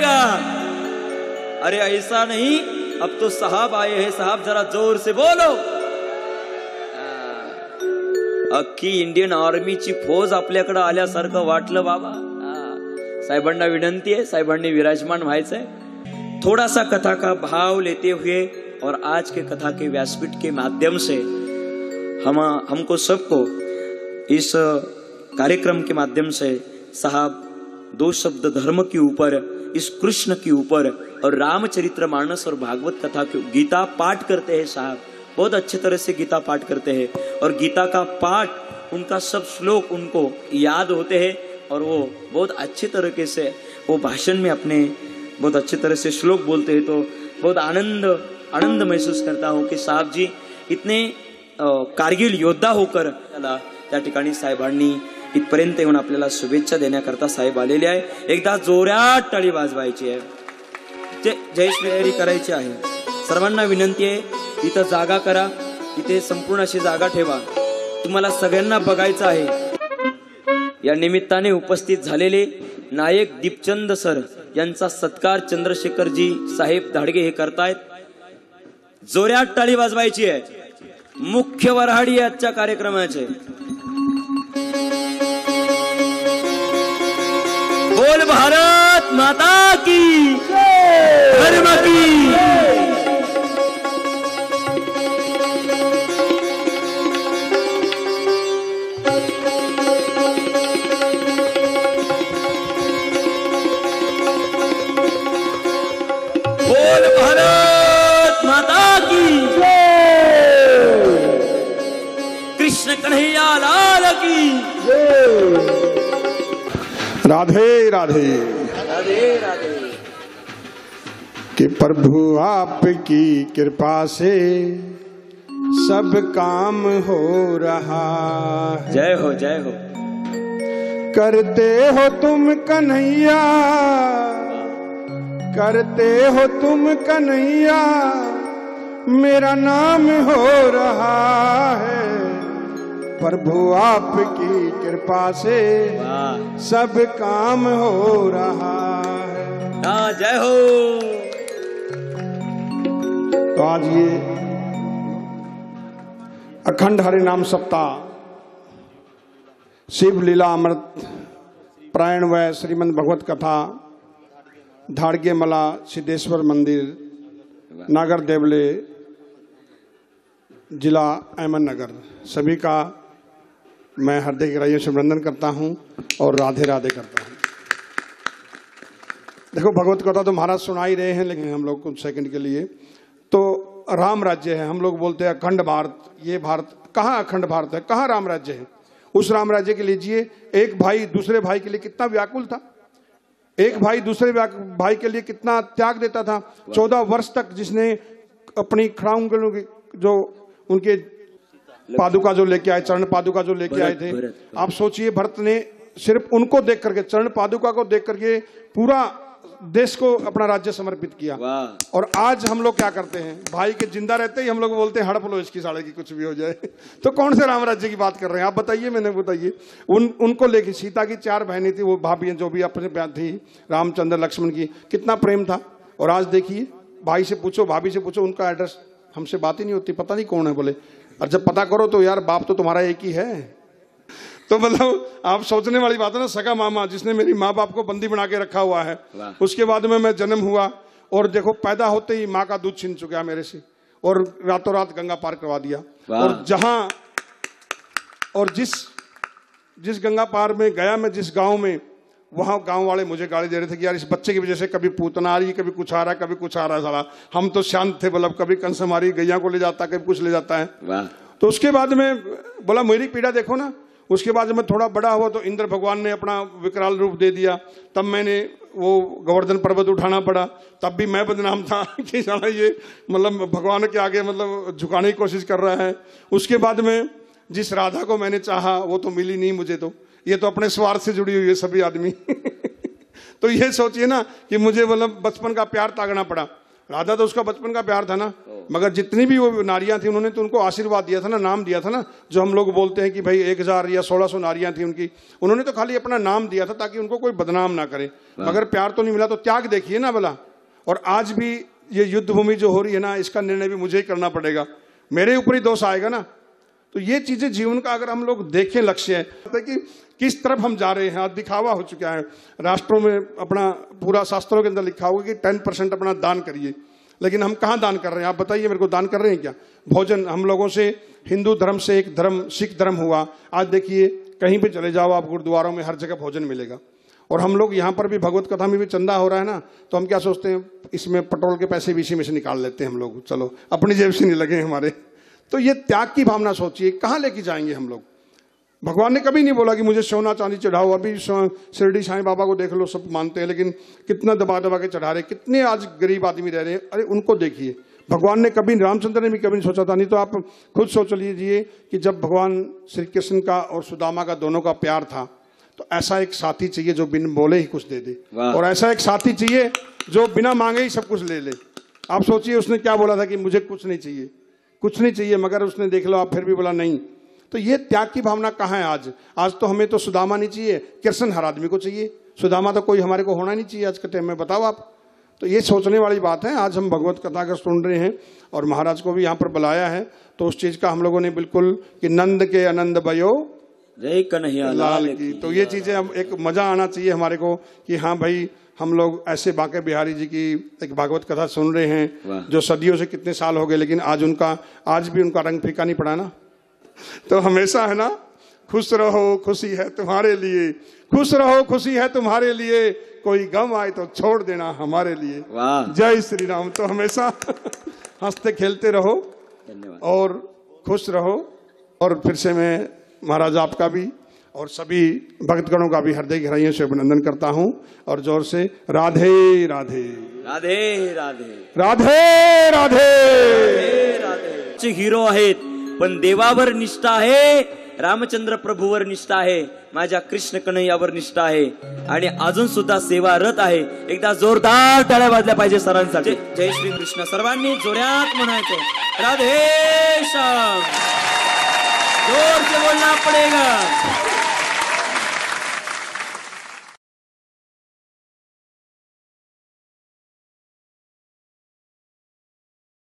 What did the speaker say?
जाएगा। अरे ऐसा नहीं, अब तो साहब आए हैं। साहब जरा जोर से बोलो। अख्खी इंडियन आर्मीची फौज आपल्याकडे आल्यासारखं वाटलं बाबा। साहेबांना विनंती है, साहेबांनी विराजमान व्हायचंय। थोड़ा सा कथा का भाव लेते हुए और आज के कथा के व्यासपीठ के माध्यम से हमको सबको इस कार्यक्रम के माध्यम से साहब दो शब्द धर्म के ऊपर, इस कृष्ण के ऊपर और रामचरितमानस और भागवत कथा के गीता पाठ करते हैं। साहब बहुत अच्छे तरह से गीता पाठ करते हैं और गीता का पाठ, उनका सब श्लोक उनको याद होते हैं और वो बहुत अच्छे तरीके से वो भाषण में अपने बहुत अच्छे तरह से श्लोक बोलते हैं। तो बहुत आनंद महसूस करता हूँ कि साहब जी इतने कारगिल योद्धा होकर त्या ठिकाणी साहेबांनी इथपर्यंत येऊन आपल्याला शुभेच्छा देण्याकरता साहेब आलेले आहे। एकदा जोरात टाळी वाजवायची आहे, जय श्री करायची आहे। सर्वांना विनंती आहे, इथं जागा करा, इथे संपूर्ण अशी जागा ठेवा, तुम्हाला सगळ्यांना बघायचं आहे। या निमित्ताने उपस्थित झालेले नायक दीपचंद सर यांचा सत्कार चंद्रशेखरजी साहेब धाडगे हे करतायत। जोरात टाळी वाजवायची आहे। मुख्य वऱ्हाडी आजच्या कार्यक्रमाचे बोल भारत माता की धर्म की। बोल भारत माता की कृष्ण कन्हैया लाल की। राधे राधे राधे राधे। कि प्रभु आपकी कृपा से सब काम हो रहा है। जय हो जय हो। करते हो तुम कन्हैया, करते हो तुम कन्हैया, मेरा नाम हो रहा है। प्रभु आपकी कृपा से सब काम हो रहा है। जय हो। तो आज ये अखंड हरि नाम सप्ताह शिव लीला अमृत प्रायण व श्रीमद् भगवत कथा धाड़गे मला सिद्धेश्वर मंदिर नागर देवले जिला अहमदनगर सभी का मैं हार्दिक गहराइयों से वंदन करता हूं और राधे राधे करता हूं। देखो भगवत कथा तो महाराज सुना ही रहे हैं, लेकिन हम लोग कुछ सेकंड के लिए तो राम राज्य है। हम लोग बोलते हैं अखंड भारत, ये भारत कहाँ अखंड भारत है, कहाँ राम राज्य है। उस राम राज्य के लीजिए, एक भाई दूसरे भाई के लिए कितना व्याकुल था, एक भाई दूसरे भाई के लिए कितना त्याग देता था। 14 वर्ष तक जिसने अपनी खड़ाउंगलों की जो उनके पादुका जो लेके आए, चरण पादुका जो लेके आए थे, आप सोचिए भरत ने सिर्फ उनको देख करके, चरण पादुका को देख करके पूरा देश को अपना राज्य समर्पित किया। और आज हम लोग क्या करते हैं, भाई के जिंदा रहते ही हम लोग बोलते हैं हड़प लो इसकी साड़े की कुछ भी हो जाए। तो कौन से राम राज्य की बात कर रहे हैं आप बताइए, मैंने बताइए। उनको लेके सीता की 4 बहनें थी, वो भाभी जो भी अपने प्यार थी, रामचंद्र लक्ष्मण की, कितना प्रेम था। और आज देखिए भाई से पूछो, भाभी से पूछो, उनका एड्रेस हमसे बात ही नहीं होती, पता नहीं कौन है बोले। और जब पता करो तो यार बाप तो तुम्हारा एक ही है। तो मतलब आप सोचने वाली बात है ना, सगा मामा जिसने मेरी माँ बाप को बंदी बना के रखा हुआ है, उसके बाद में मैं जन्म हुआ और देखो पैदा होते ही माँ का दूध छीन चुका मेरे से और रातों रात गंगा पार करवा दिया। और जहां और जिस गंगा पार में गया मैं, जिस गांव में, वहां गांव वाले मुझे गाली दे रहे थे कि यार इस बच्चे की वजह से कभी पूतना आ रही, कभी कुछ आ रहा है, कभी कुछ आ रहा है। साला हम तो शांत थे, मतलब कभी कंस हमारी गैया को ले जाता, कभी कुछ ले जाता है। तो उसके बाद में बोला मेरी पीड़ा देखो ना। उसके बाद जब मैं थोड़ा बड़ा हुआ तो इंद्र भगवान ने अपना विकराल रूप दे दिया, तब मैंने वो गोवर्धन पर्वत उठाना पड़ा। तब भी मैं बदनाम था कि साला ये मतलब भगवान के आगे मतलब झुकाने की कोशिश कर रहा है। उसके बाद में जिस राधा को मैंने चाहा वो तो मिली नहीं मुझे, तो ये तो अपने स्वार्थ से जुड़ी हुई है सभी आदमी। तो ये सोचिए ना कि मुझे मतलब बचपन का प्यार त्यागना पड़ा। राधा तो उसका बचपन का प्यार था ना, मगर जितनी भी वो नारियां थी उन्होंने तो उनको आशीर्वाद दिया था ना, नाम दिया था ना। जो हम लोग बोलते हैं कि भाई 1000 या 1600 नारियां थी उनकी, उन्होंने तो खाली अपना नाम दिया था ताकि उनको कोई बदनाम ना करे, मगर प्यार तो नहीं मिला। तो त्याग देखिए ना भला। और आज भी ये युद्ध भूमि जो हो रही है ना, इसका निर्णय भी मुझे ही करना पड़ेगा, मेरे ऊपर ही दोष आएगा ना। तो ये चीजें जीवन का अगर हम लोग देखें, लक्ष्य है कि किस तरफ हम जा रहे हैं। आज दिखावा हो चुका है राष्ट्रों में, अपना पूरा शास्त्रों के अंदर लिखा होगा कि 10% अपना दान करिए, लेकिन हम कहाँ दान कर रहे हैं? आप बताइए मेरे को, दान कर रहे हैं क्या? भोजन हम लोगों से, हिंदू धर्म से एक धर्म सिख धर्म हुआ, आज देखिए कहीं भी चले जाओ आप, गुरुद्वारों में हर जगह भोजन मिलेगा। और हम लोग यहाँ पर भी भगवत कथा में भी चंदा हो रहा है ना, तो हम क्या सोचते हैं, इसमें पेट्रोल के पैसे भी इसी में से निकाल लेते हैं हम लोग, चलो अपनी जेब से नहीं लगे हमारे। तो ये त्याग की भावना सोचिए, कहाँ लेके जाएंगे हम लोग? भगवान ने कभी नहीं बोला कि मुझे सोना चांदी चढ़ाओ। अभी शिरडी साईं बाबा को देख लो, सब मानते हैं, लेकिन कितना दबा दबा के चढ़ा रहे, कितने आज गरीब आदमी रह रहे हैं। अरे उनको देखिए, भगवान ने कभी, रामचंद्र ने भी कभी नहीं सोचा था। नहीं तो आप खुद सोच लीजिए कि जब भगवान श्री कृष्ण का और सुदामा का दोनों का प्यार था, तो ऐसा एक साथी चाहिए जो बिन बोले ही कुछ दे दे, और ऐसा एक साथी चाहिए जो बिना मांगे ही सब कुछ ले ले। आप सोचिए उसने क्या बोला था कि मुझे कुछ नहीं चाहिए, कुछ नहीं चाहिए, मगर उसने देख लो आप फिर भी बोला नहीं। तो ये त्याग की भावना कहाँ है आज? आज तो हमें तो सुदामा नहीं चाहिए, कृष्ण हर आदमी को चाहिए। सुदामा तो कोई हमारे को होना नहीं चाहिए आज के टाइम में, बताओ आप। तो ये सोचने वाली बात है। आज हम भगवत कथा अगर सुन रहे हैं और महाराज को भी यहाँ पर बुलाया है, तो उस चीज का हम लोगों ने बिल्कुल कि नंद के आनंद भयो जय कन्हैया लाल की। तो ये चीजें अब एक मजा आना चाहिए हमारे को कि हाँ भाई, हम लोग ऐसे बांके बिहारी जी की एक भागवत कथा सुन रहे हैं जो सदियों से, कितने साल हो गए, लेकिन आज भी उनका रंग फीका नहीं पड़ा ना। तो हमेशा है ना, खुश रहो खुशी है तुम्हारे लिए, खुश रहो खुशी है तुम्हारे लिए, कोई गम आए तो छोड़ देना हमारे लिए। जय श्री राम। तो हमेशा हंसते खेलते रहो और खुश रहो। और फिर से मैं महाराज आपका भी और सभी भक्तगणों का भी हृदय गहराइयों से अभिनंदन करता हूं, और जोर से राधे राधे राधे राधे राधे राधे राधे। हिरो आहेत पण देवावर निष्ठा आहे, रामचंद्र प्रभूवर निष्ठा आहे, माझ्या कृष्ण कन्हैयावर निष्ठा आहे, आणि अजून सुद्धा सेवारत आहे। एकदा जोरदार टाळ्या वाजल्या पाहिजे सरांसाठी। जय श्री कृष्ण सर्वांनी जोरात म्हणायचं राधे श्याम, जोर से बोलना पड़ेगा।